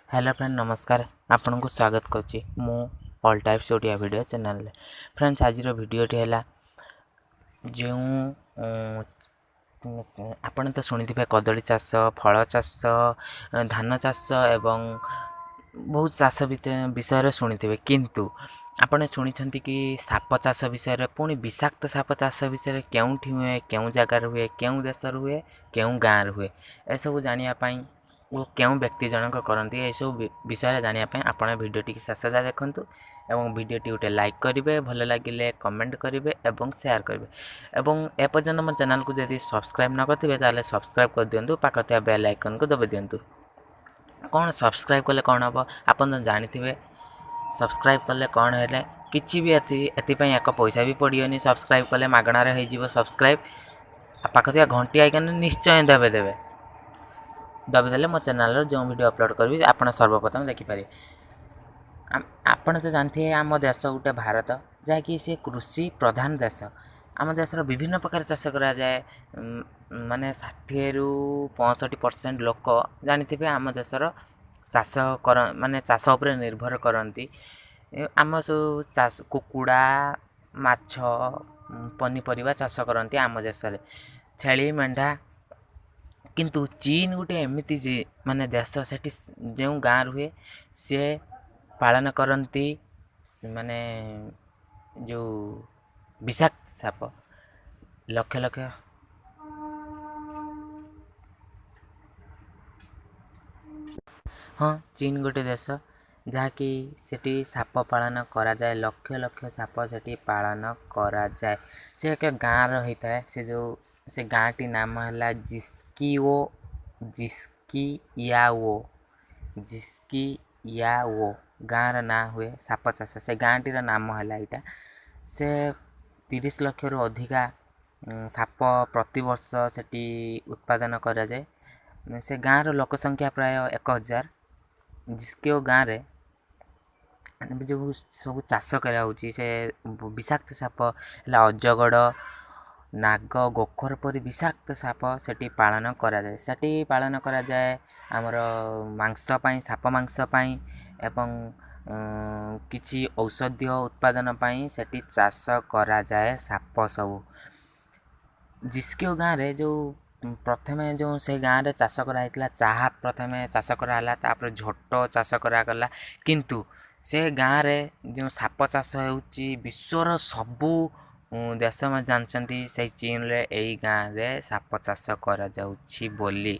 Hello friend नमस्कार आपन को स्वागत करुच्ची मु all types Odia video channel friends आज वीडियोटी है जो आपन तो शुणी कदली चाष फल चाष धान चाष एवं बहुत चाष विषय शुणी किंतु आपने शुणी कि साप चाष विषय पुणी विषाक्त साप चाष विषय केउठी हुए केउ जगार हुए केउ देश हुए केउ गाँव हुए एसबू जानापी वो क्यों व्यक्ति जनक करती ये सब विषय जानापी आपड़ भिडियोटी शेष जाए देखूँ और भिडियोटी गोटे लाइक करेंगे भल लगे कमेंट करेंगे और शेयर करेंगे और एपर्यंत मो चैनल को यदि सब्सक्राइब न करेंगे सब्सक्राइब कर दिंतु पाखा बेल आइकन को दबे दिंतु कौन सब्सक्राइब कले कौन हम आपन तो जानते सब्सक्राइब कले कौन है किसी भी एपाई एक पैसा भी पड़ोनी सब्सक्राइब कले मागणार हो सब्सक्राइब पाखा घंटी आइकन निश्चय देवे दबीदेले मो चैनल जो वीडियो अपलोड करी आप सर्वप्रथम देखिपारे। आपन तो जानते हैं आम देश गोटे भारत जहाँकि सी कृषि प्रधान देश आम देशर विभिन्न प्रकार चाष करा जाए माने 60 ରୁ 65% लोक जानी आम देशर चाष कर माने चाष उपर निर्भर करती आम सब चाष कुकुड़ा माछ पनीपरिया चाष करती आम देश छेली मेंढा किंतु चीन गोटे एमती माने देश से जो गाँव हुए सी पालन करती माने जो विषाक्त साप लक्ष लक्ष हाँ चीन गोटे देश जहाँकि सेठी साप पालन करा जाए लक्ष लक्ष साप सेठी पालन करा जाए से एक गाँव होता है से गाँ टी नाम है जिस्कियाओ गाँव ना हुए साप चाष से गाँ टीर नाम है यहाँ से 30 लाख रु अधिका साप प्रति वर्ष सेठी उत्पादन करा जाए से गाँव लोक संख्या प्राय 1000 जिसके गाँव रे जो सब चाष करा से विषाक्त साप है अजगड़ नाग गोखर परी विषाक्त साप सेठी पालन करा जाए सेठी पालन करा जाए आमर मांस पाई साप मांस पाई एवं किछि औषधीय उत्पादन पाई सेठी चाष करा जाए साप सब जिसके गाँव रे जो प्रथमे जो से गाँव रे चाष कराइला चाहा प्रथमे चाष कराला तापर झोट चाष करागला किंतु से गाँव रे जो साप चाष होउची विश्वर सबू देश में जानते से चीन रे यही गाँव रे साप चाष करा जाउछि बोली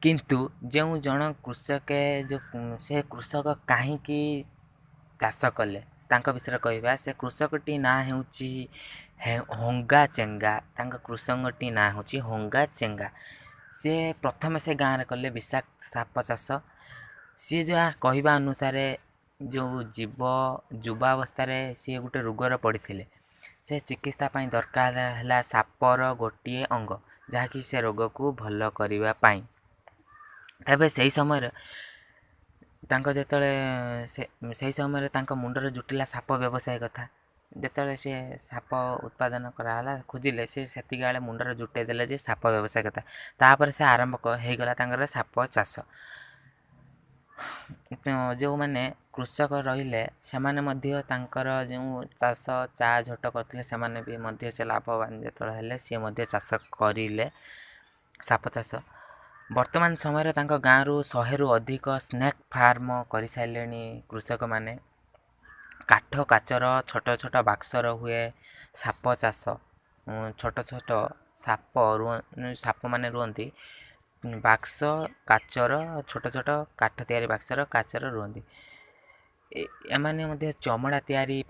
किंतु जो जन कृषक जो से कृषक कहीं चाष कले तांका विषय कहवा से कृषकटी ना होउछि होंगा चेंगा तांका कृषकटी ना होउछि होंगा चेंगा से प्रथम से गाँव रे कले विषाक्त साप चाष सी जहाँ कहवा अनुसार जो युवावस्था सी गोटे रोगर पड़ी से चिकित्सा पाई दरकार है सापर गोटे अंग जहाँकि से रोग को भल करने तबे से समय से समय मुंडर जुटिला साप व्यवसाय कथा जिते से साप उत्पादन कराला खोजिले से मुंडर जुटे देले जे साप व्यवसाय कथा तापर से आरंभ होगला साप चाष जो मैंने कृषक रहिले से माने मध्य तांकर जो चाष चा झोट करथिले से माने भी मध्य से लाभवान जेतळ हेले से मध्य चाष करिले साप चाष वर्तमान समय तांका गाँव रु 100 रु अधिक स्नेक फार्म करि साइलेनी कृषक माने काठ काचर छोट छोट बाक्सर हुए साप चाष छोट छोट साप माने रुहंती बाक्स काचर छोट छोट काठ तैयारी बाक्सर काचर रुहंती एमाने मध्य चमड़ा तैयारी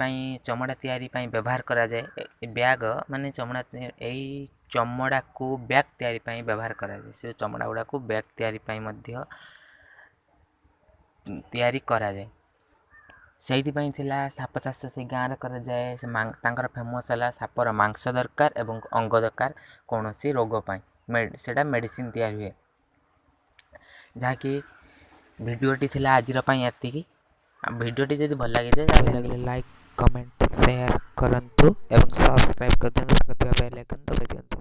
व्यवहार करा जाए बैग माने चमड़ा यही चमड़ा को बैग तैयारी व्यवहार करा जाए से चमड़ा गुड़ा को बैग तैयारी मध्य तैयारी करा जाए से थिला साप चाष से गाँव रे करा जाए से तांकर फेमस है सापर मांस दरकार एवं अंग दरकार कौन सी रोग सेटा मेडिसिन तैयारी हुए जहाँकि भिडियोटी थिला आजिर एतिकी भिडियोटी जब भल लगे लाइक कमेंट शेयर करंतु एवं सब्सक्राइब कर दियंतु बेल आइकन दबाइ दियंतु।